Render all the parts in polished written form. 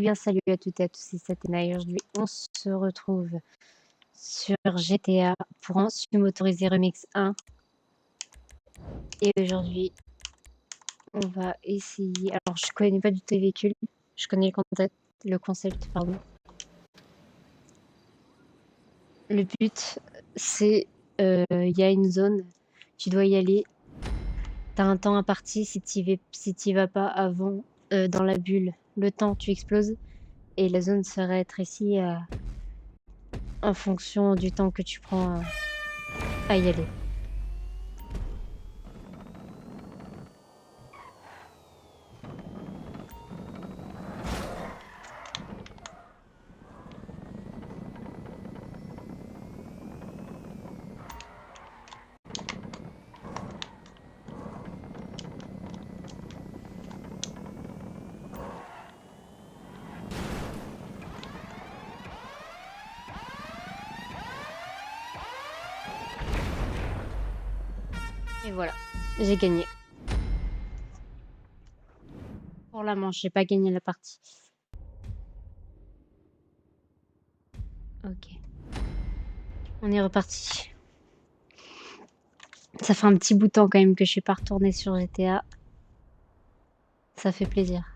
bien, salut à toutes et à tous, c'est Satena et aujourd'hui on se retrouve sur GTA pour un motorisé remix 1. Et aujourd'hui, on va essayer. Alors, je connais pas du tout les véhicules, je connais le concept, pardon. Le but, c'est il y a une zone, tu dois y aller. T'as un temps imparti si t'y vas pas avant dans la bulle. Le temps, tu exploses et la zone se rétrécit en fonction du temps que tu prends à y aller. Et voilà, j'ai gagné. Pour la manche, j'ai pas gagné la partie. Ok. On est reparti. Ça fait un petit bout de temps quand même que je suis pas retournée sur GTA. Ça fait plaisir.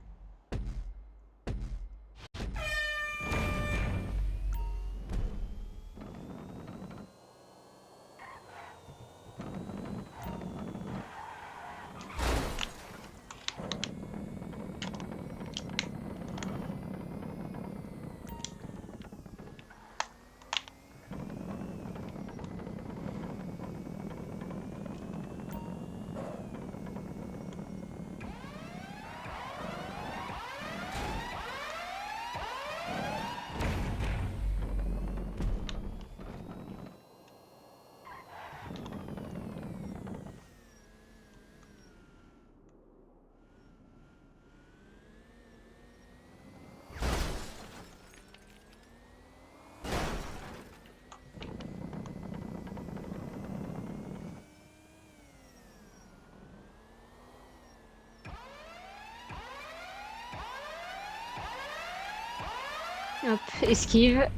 Hop, esquive.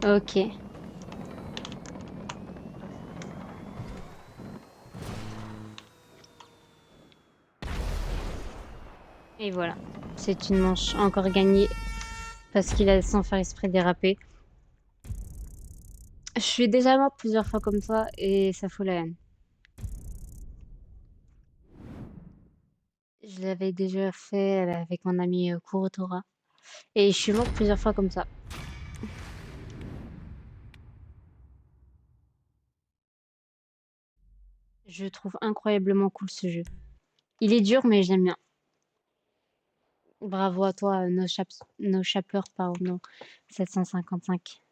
Ok. Et voilà. C'est une manche encore gagnée parce qu'il a sans faire exprès dérapé. Je suis déjà morte plusieurs fois comme ça et ça fout la haine. Je l'avais déjà fait avec mon ami Kurotora. Et je suis morte plusieurs fois comme ça. Je trouve incroyablement cool ce jeu. Il est dur mais j'aime bien. Bravo à toi, No Chapler, pardon, 755.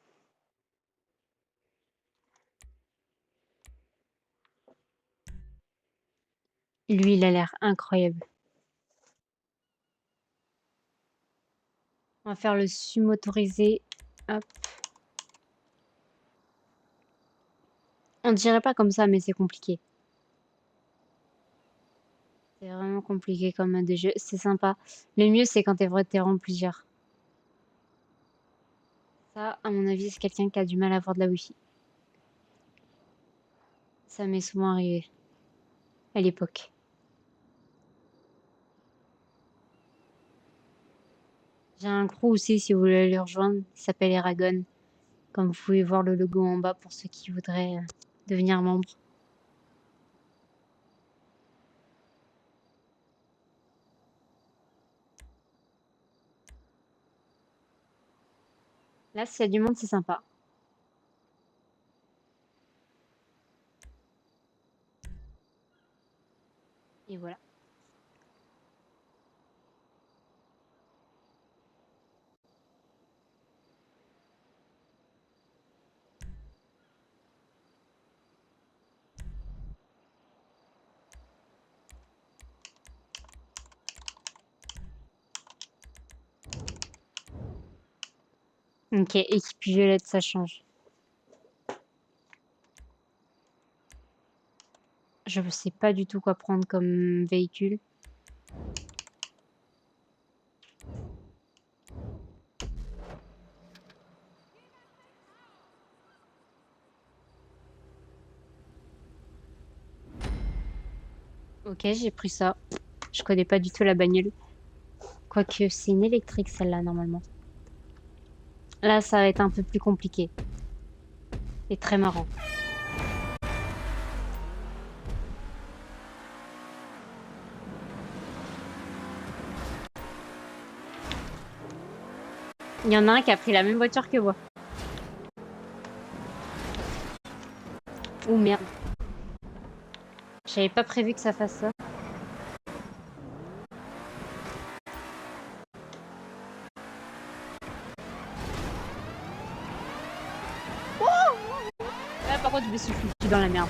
Lui, il a l'air incroyable. On va faire le motorisé. Hop. On dirait pas comme ça, mais c'est compliqué. C'est vraiment compliqué comme mode de jeu. C'est sympa. Le mieux, c'est quand t'es vraiment plusieurs. Ça, à mon avis, c'est quelqu'un qui a du mal à avoir de la wifi. Ça m'est souvent arrivé. À l'époque. J'ai un crew aussi, si vous voulez le rejoindre. Il s'appelle Eragon. Comme vous pouvez voir le logo en bas pour ceux qui voudraient devenir membre. Là, s'il y a du monde, c'est sympa. Et voilà. Ok, équipe violette, ça change. Je ne sais pas du tout quoi prendre comme véhicule. Ok, j'ai pris ça. Je connais pas du tout la bagnole. Quoique, c'est une électrique celle-là, normalement. Là, ça va être un peu plus compliqué. Et très marrant. Il y en a un qui a pris la même voiture que moi. Oh merde. J'avais pas prévu que ça fasse ça. Là, par contre, je me suis foutue dans la merde.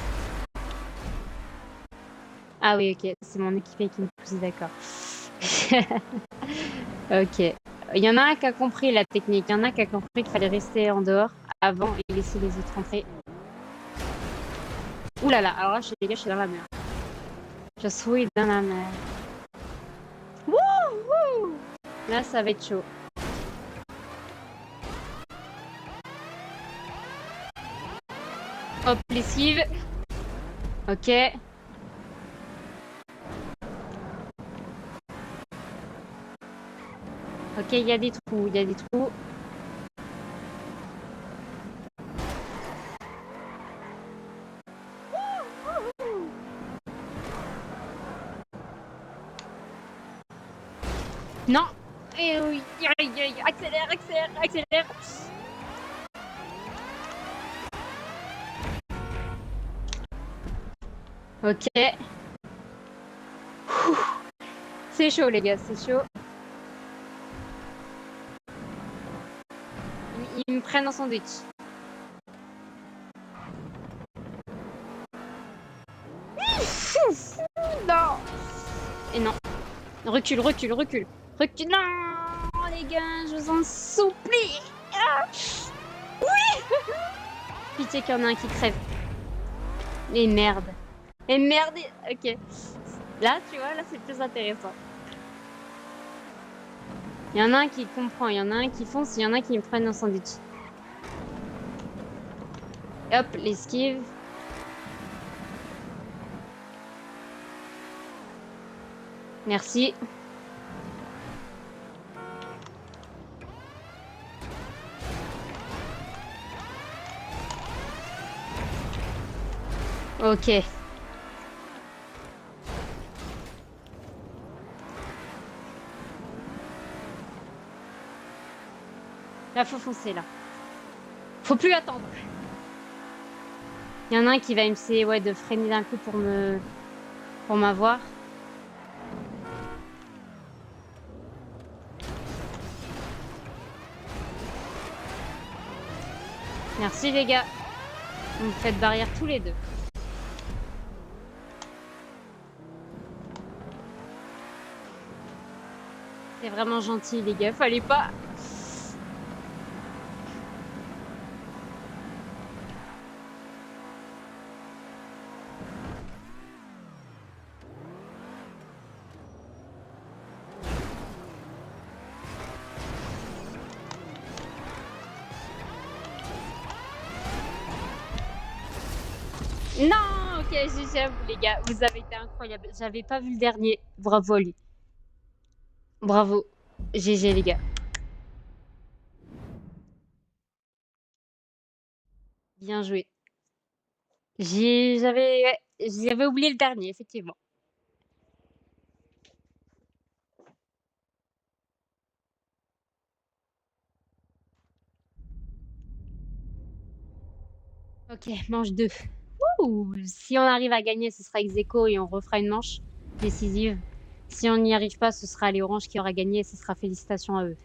Ah oui, ok. C'est mon équipier qui me pousse, d'accord. Ok. Il y en a un qui a compris la technique. Il y en a un qui a compris qu'il fallait rester en dehors avant et laisser les autres rentrer. Ouh là là. Alors là, les gars, je suis dans la merde. Je suis dans la merde. Wouhou! Là, ça va être chaud. Hop, l'esquive. Ok. Ok, il y a des trous, il y a des trous. Non. Et oui, accélère, accélère, accélère. Ok. C'est chaud, les gars, c'est chaud. Ils me prennent en sandwich. Non. Et non. Recule, recule, recule. Recule. Non, les gars, je vous en supplie. Ah. Oui. Pitié qu'il y en a un qui crève. Et merde. Et merde. Ok. Là, tu vois, là, c'est plus intéressant. Il y en a un qui comprend, il y en a un qui fonce, il y en a un qui me prennent un sandwich. Et hop, l'esquive. Merci. Ok. Là, faut foncer, là. Faut plus attendre. Il y en a un qui va essayer de freiner d'un coup pour m'avoir. Merci les gars. Vous me faites barrière tous les deux. C'est vraiment gentil les gars, fallait pas. Non, ok, GG à vous les gars, vous avez été incroyables. J'avais pas vu le dernier, bravo à lui. Bravo, GG les gars. Bien joué. J'avais oublié le dernier, effectivement. Ok, manche 2. Ouh, si on arrive à gagner, ce sera ex aequo et on refera une manche décisive. Si on n'y arrive pas, ce sera les oranges qui aura gagné et ce sera félicitations à eux.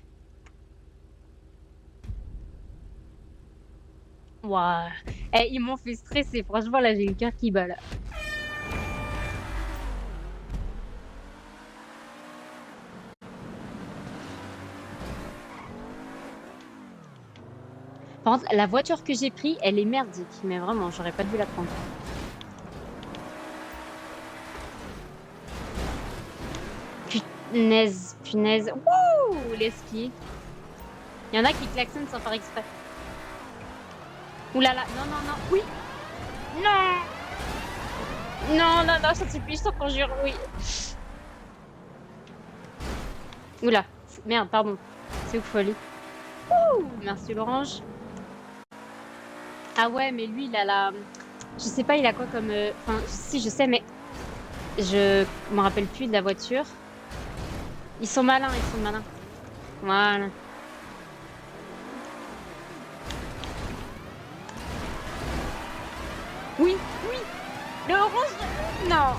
Waouh. Eh, ils m'ont fait stresser. Franchement, là, j'ai le cœur qui bat, là. Par contre, la voiture que j'ai prise, elle est merdique. Mais vraiment, j'aurais pas dû la prendre. Punaise, punaise. Wouh, les skis. Il y en a qui klaxonnent sans faire exprès. Ouh là là, non, non, non. Oui. Non. Non, non, non, je t'en supplie, je t'en conjure, oui. Oula, merde, pardon. C'est où qu'il faut aller? Ouh, merci l'orange. Ah ouais, mais lui, il a la... Je sais pas, il a quoi comme... Enfin, si, je sais, mais je me rappelle plus de la voiture. Ils sont malins, ils sont malins. Voilà. Oui, oui, le orange... Non.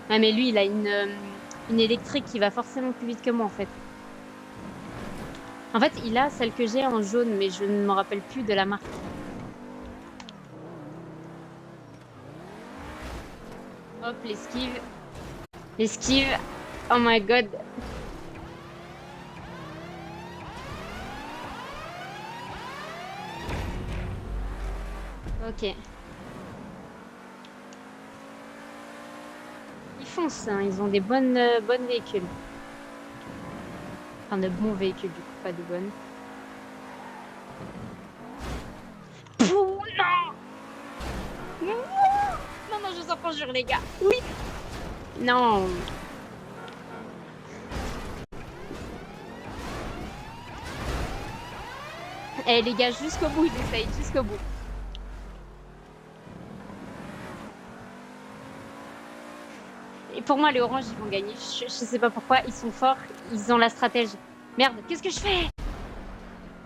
Ah, mais lui, il a une électrique qui va forcément plus vite que moi, en fait. En fait, il a celle que j'ai en jaune, mais je ne me rappelle plus de la marque. Hop, l'esquive. L'esquive. Oh my god. Ok. Ils foncent, hein. Ils ont des bonnes véhicules. Enfin, de bons véhicules, du coup, pas de bonnes. Pouh, non! Non, non, je vous en conjure, les gars. Oui! Non. Eh, les gars, jusqu'au bout, ils essayent, jusqu'au bout. Et pour moi, les oranges, ils vont gagner. Je sais pas pourquoi, ils sont forts, ils ont la stratégie. Merde, qu'est-ce que je fais?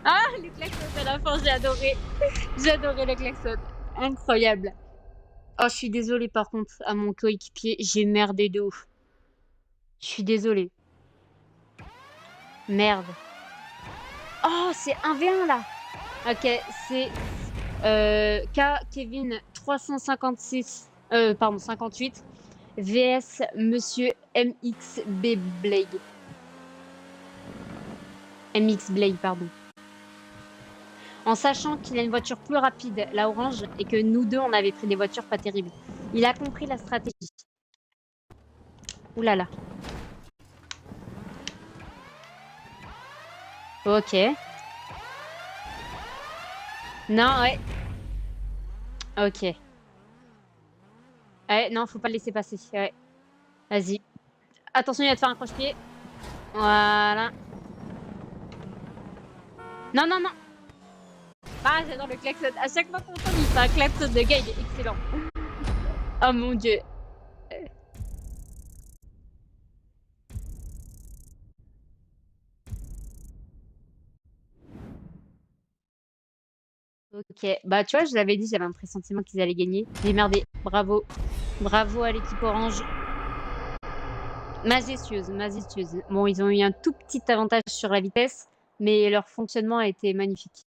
Ah, le klaxon à la fin, j'ai adoré. J'ai adoré le klaxon. Incroyable. Oh, je suis désolée par contre à mon coéquipier, j'ai merdé de ouf. Je suis désolée. Merde. Oh, c'est 1v1 là. Ok, c'est K Kevin 356, pardon, 58 vs Monsieur MXB Blade. MX Blade, pardon. En sachant qu'il a une voiture plus rapide, la orange, et que nous deux, on avait pris des voitures pas terribles. Il a compris la stratégie. Ouh là là. Ok. Non, ouais. Ok. Ouais, non, faut pas le laisser passer. Ouais. Vas-y. Attention, il va te faire un croche-pied. Voilà. Non, non, non. Ah, j'adore le klaxon. À chaque fois qu'on tombe, il fait un klaxon de gars, il est excellent. Oh mon dieu. Ok. Bah, tu vois, je l'avais dit, j'avais un pressentiment qu'ils allaient gagner. J'ai merdé. Bravo. Bravo à l'équipe orange. Majestueuse, majestueuse. Bon, ils ont eu un tout petit avantage sur la vitesse, mais leur fonctionnement a été magnifique.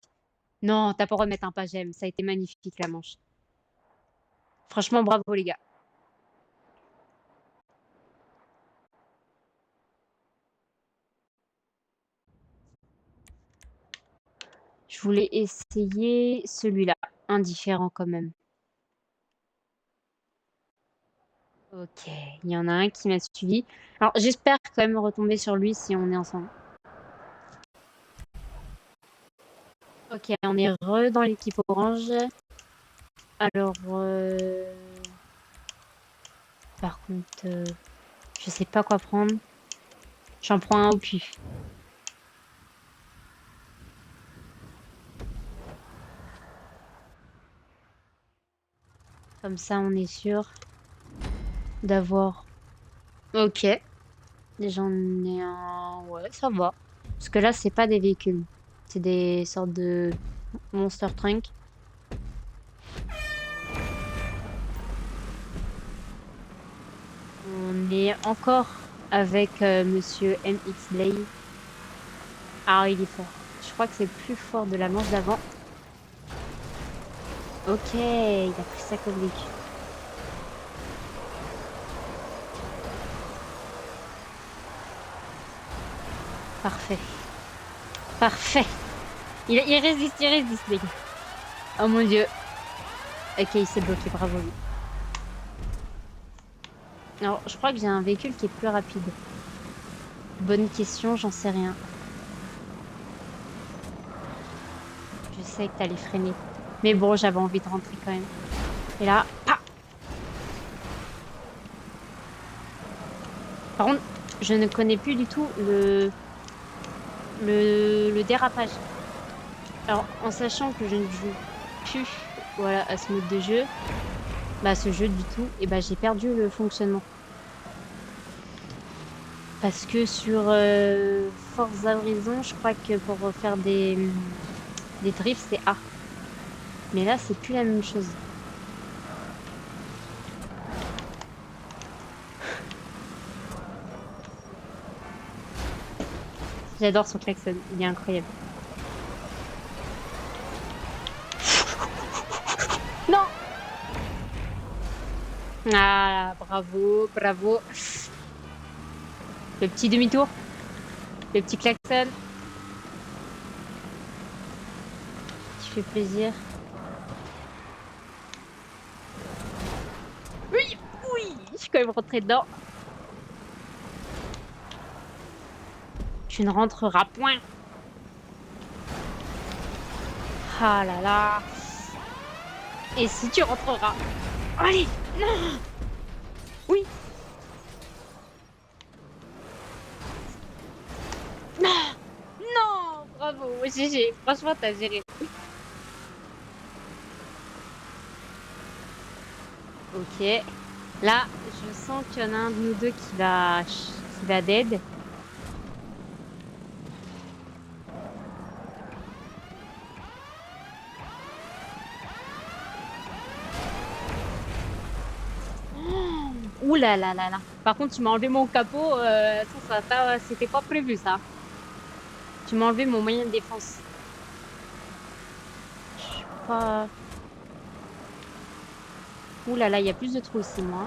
Non, t'as pas remettre un pas j'aime. Ça a été magnifique, la manche. Franchement, bravo, les gars. Je voulais essayer celui-là. Indifférent quand même. Ok, il y en a un qui m'a suivi. Alors, j'espère quand même retomber sur lui si on est ensemble. Ok, on est re dans l'équipe orange. Alors, par contre, je sais pas quoi prendre. J'en prends un au pif. Comme ça, on est sûr d'avoir... Ok, j'en ai un... Ouais, ça va. Parce que là, c'est pas des véhicules. C'est des sortes de monster truck. On est encore avec Monsieur MX Blade. Ah, il est fort. Je crois que c'est le plus fort de la manche d'avant. Ok, il a pris ça comme véhicule. Parfait. Parfait. Il résiste, les gars. Oh mon dieu. Ok, il s'est bloqué, bravo lui. Alors, je crois que j'ai un véhicule qui est plus rapide. Bonne question, j'en sais rien. Je Je sais que t'allais freiner. Mais bon, j'avais envie de rentrer quand même. Et là, ah! Par contre, je ne connais plus du tout le dérapage. Alors, en sachant que je ne joue plus, voilà, à ce mode de jeu, bah, à ce jeu du tout, et bah, j'ai perdu le fonctionnement. Parce que sur Forza Horizon, je crois que pour faire des drifts, c'est A. Mais là, c'est plus la même chose. J'adore son klaxon, il est incroyable. Non! Ah, bravo, bravo. Le petit demi-tour, le petit klaxon. Qui fait plaisir. Oui, oui, je suis quand même rentrée dedans. Tu ne rentreras point. Ah là là. Et si tu rentreras? Allez, non! Oui. Non! Non! Bravo, GG. Franchement, t'as géré. Ok. Là, je sens qu'il y en a un de nous deux qui va dead. Ouh là là là là. Par contre, tu m'as enlevé mon capot. C'était pas prévu, ça. Tu m'as enlevé mon moyen de défense. Je suis pas... Ouh là là, il y a plus de trous ici, moi.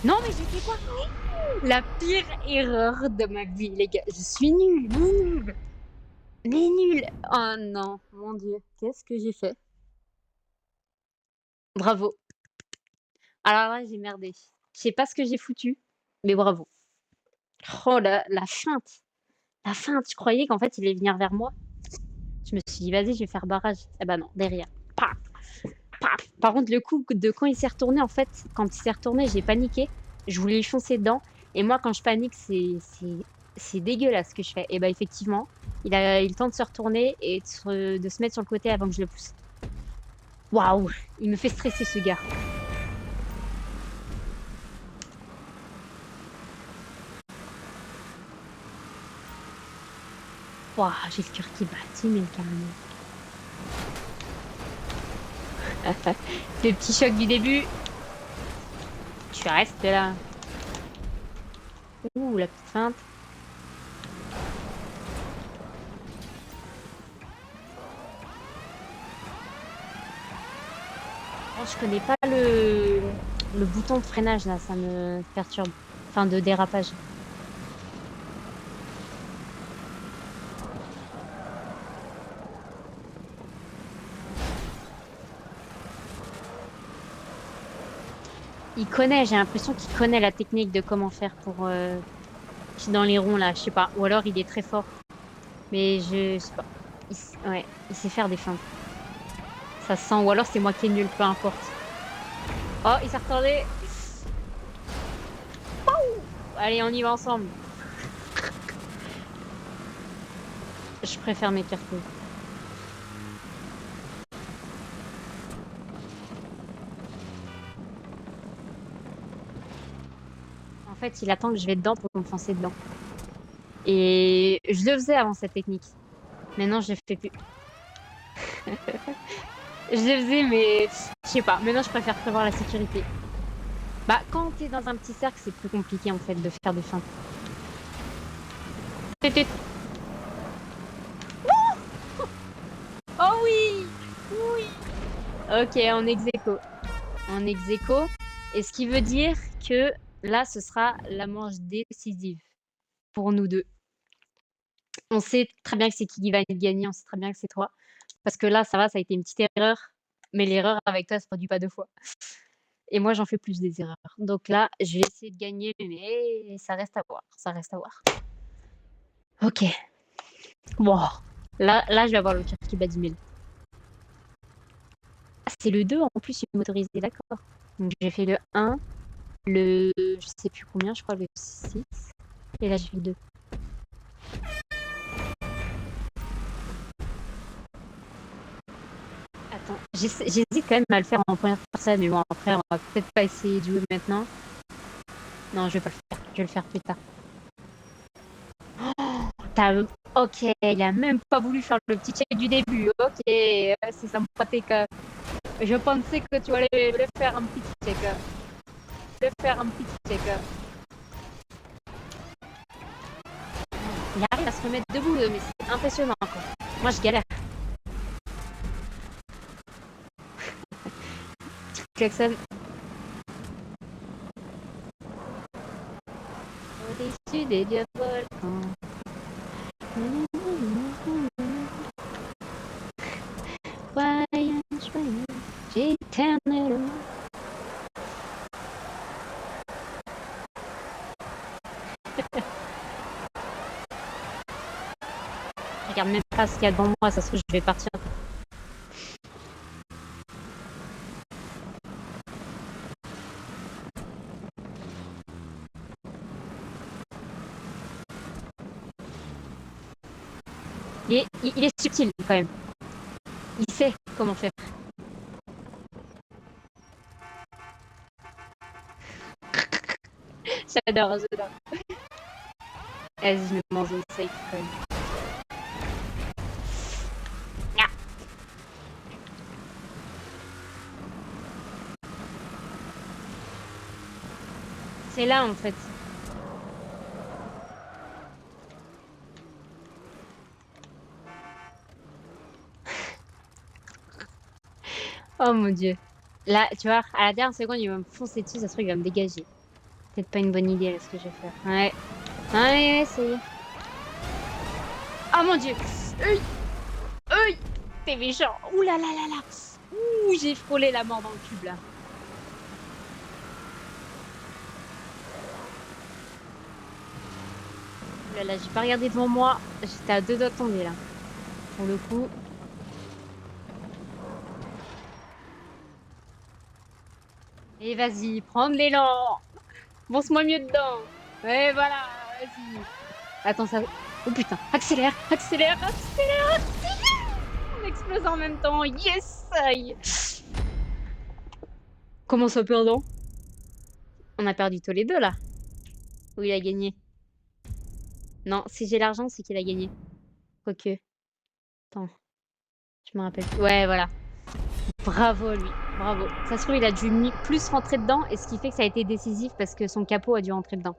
Non, mais j'ai fait quoi? La pire erreur de ma vie, les gars. Je suis nulle, nulle. Mais nulle. Oh non, mon Dieu. Qu'est-ce que j'ai fait? Bravo. Alors là, j'ai merdé. Je sais pas ce que j'ai foutu, mais bravo. Oh la feinte. La feinte. Je croyais qu'en fait, il allait venir vers moi. Je me suis dit, vas-y, je vais faire barrage. Eh ben non, derrière. Paf, paf. Par contre, le coup de quand il s'est retourné, en fait, quand il s'est retourné, j'ai paniqué. Je voulais lui foncer dedans. Et moi, quand je panique, c'est dégueulasse ce que je fais. Et bah, effectivement, il a eu le temps de se retourner et de se mettre sur le côté avant que je le pousse. Waouh, il me fait stresser ce gars. Waouh, j'ai le cœur qui bat, 10 000 carrément. Le petit choc du début. Tu restes là. Ouh, la petite feinte. Oh, je connais pas le bouton de freinage là, ça me perturbe. Enfin, de dérapage. Il connaît, j'ai l'impression qu'il connaît la technique de comment faire pour dans les ronds là, je sais pas. Ou alors il est très fort. Mais je sais pas. Ouais, il sait faire des feintes. Ça se sent. Ou alors c'est moi qui est nul, peu importe. Oh, il s'est retourné. Allez, on y va ensemble. Je préfère m'écarter. En fait, il attend que je vais dedans pour me foncer dedans. Et je le faisais avant cette technique. Maintenant, je le fais plus. Je le faisais, mais je sais pas. Maintenant, je préfère prévoir la sécurité. Bah, quand t'es dans un petit cercle, c'est plus compliqué en fait de faire des feintes. Tut, tut. Oh oui! Oui! Ok, on ex aequo. On ex aequo. Et ce qui veut dire que là, ce sera la manche décisive pour nous deux. On sait très bien que c'est qui va gagner, on sait très bien que c'est toi. Parce que là, ça va, ça a été une petite erreur. Mais l'erreur avec toi se produit pas 2 fois. Et moi, j'en fais plus des erreurs. Donc là, je vais essayer de gagner, mais ça reste à voir, ça reste à voir. OK. Bon, là, je vais avoir le cœur qui bat 10 000. Ah, c'est le 2 en plus, il est motorisé, d'accord. Donc j'ai fait le 1, le je sais plus combien, je crois le 6 et là, j'ai fait le 2. Attends, j'hésite quand même à le faire en première personne, mais bon, après, on va peut-être pas essayer de jouer maintenant. Non, je vais pas le faire, je vais le faire plus tard. OK, il a même pas voulu faire le petit check du début. OK, c'est sympathique. Je pensais que tu allais le faire un petit check. Le faire un petit check. Il arrive à se remettre debout, mais c'est impressionnant, quoi. Moi, je galère. Klaxon. Au-dessus des dieux volcans. Voyage, voyage, éternel. Je regarde même pas ce qu'il y a devant moi, ça se trouve, je vais partir. Il est subtil quand même. Il sait comment faire. J'adore, j'adore. Vas-y, je me mange au safe quand même. Ah. C'est là en fait. Oh mon dieu. Là, tu vois, à la dernière seconde, il va me foncer dessus, ça se trouve, il va me dégager. Peut-être pas une bonne idée là ce que je vais faire. Ouais. Ouais, c'est. Oh mon dieu. Aïe. Aïe. T'es méchant. Ouh là là là là. Ouh, j'ai frôlé la mort dans le cube là. Ouh là là, j'ai pas regardé devant moi. J'étais à 2 doigts de tomber là. Pour le coup. Et vas-y, prends de l'élan. Fonce-moi mieux dedans. Ouais, voilà, vas-y. Attends, ça. Oh putain, accélère, accélère, accélère, accélère. On explose en même temps. Yes! Aïe. Comment ça, perdant? On a perdu tous les deux là. Ou il a gagné? Non, si j'ai l'argent, c'est qu'il a gagné. Quoique. Attends, je me rappelle plus. Ouais, voilà. Bravo lui, bravo. Ça se trouve, il a dû plus rentrer dedans, et ce qui fait que ça a été décisif parce que son capot a dû rentrer dedans.